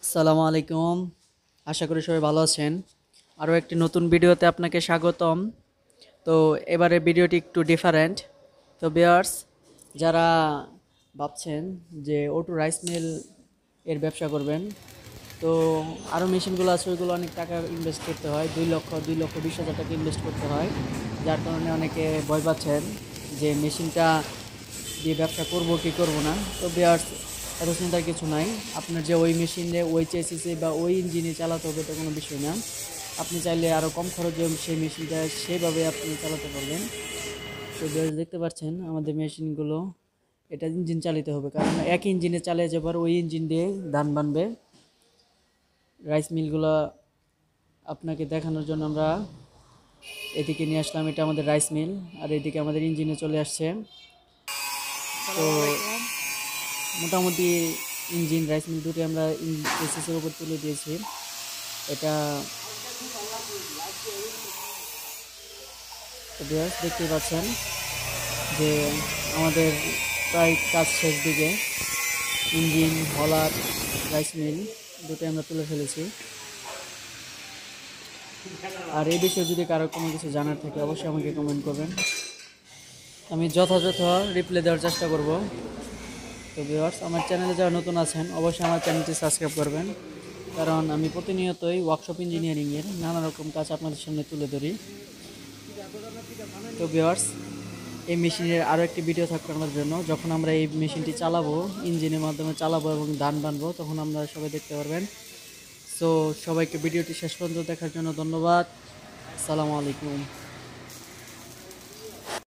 আসসালামু আলাইকুম। আশা করি সবাই ভালো আছেন। আরও একটি নতুন ভিডিওতে আপনাকে স্বাগতম। তো এবারে ভিডিওটি একটু ডিফারেন্ট। তো ভিউয়ার্স, যারা ভাবছেন যে অটো রাইস মিল এর ব্যবসা করবেন, তো আরও মেশিনগুলো আছে, ওইগুলো অনেক টাকা ইনভেস্ট করতে হয়, 2 লক্ষ 20 হাজার টাকা ইনভেস্ট করতে হয়। যার কারণে অনেকে ভয় পাচ্ছেন যে মেশিনটা দিয়ে ব্যবসা করব কি করব না। তো ভিউয়ার্স, এত চিন্তার কিছু নাই। আপনার যে ওই মেশিনে ওই চেসিসে বা ওই ইঞ্জিনে চালাতে হবে এটা কোনো বিষয় না। আপনি চাইলে আরও কম খরচে সেই মেশিনটা সেভাবে আপনি চালাতে পারবেন। তো ভিউয়ার্স, দেখতে পাচ্ছেন আমাদের মেশিনগুলো, এটা ইঞ্জিন চালিত হবে, কারণ এক ইঞ্জিনে চালিয়ে যাবার ওই ইঞ্জিন দিয়ে ধান বানবে। রাইস মিলগুলো আপনাকে দেখানোর জন্য আমরা এদিকে নিয়ে আসলাম। এটা আমাদের রাইস মিল, আর এদিকে আমাদের ইঞ্জিনে চলে আসছে। তো মোটামুটি ইঞ্জিন রাইস মিল দুটি আমরা এসএসের উপর তুলে দিয়েছি। এটা ভিউয়ার্স দেখতেই পাচ্ছেন যে আমাদের প্রায় কাজ শেষ দিকে। ইঞ্জিন, হলার, রাইস মিল দুটোই আমরা তুলে ফেলেছি। আর এই বিষয়ে যদি কারো কোনো কিছু জানার থাকে অবশ্যই আমাকে কমেন্ট করবেন, আমি যথাযথ রিপ্লাই দেওয়ার চেষ্টা করব। তো ভিউয়ার্স, আমার চ্যানেলে যারা নতুন আছেন অবশ্যই আমার চ্যানেলটি সাবস্ক্রাইব করবেন, কারণ আমি প্রতিনিয়তই ওয়ার্কশপ ইঞ্জিনিয়ারিংয়ের নানা রকম কাজ আপনাদের সামনে তুলে ধরি। তো ভিউয়ার্স, এই মেশিনের আরও একটি ভিডিও থাকবে আমার জন্য, যখন আমরা এই মেশিনটি চালাবো, ইঞ্জিনের মাধ্যমে চালাবো এবং ধান বানবো, তখন আমরা সবাই দেখতে পারবেন। সো সবাইকে ভিডিওটি শেষ পর্যন্ত দেখার জন্য ধন্যবাদ। আসসালামু আলাইকুম।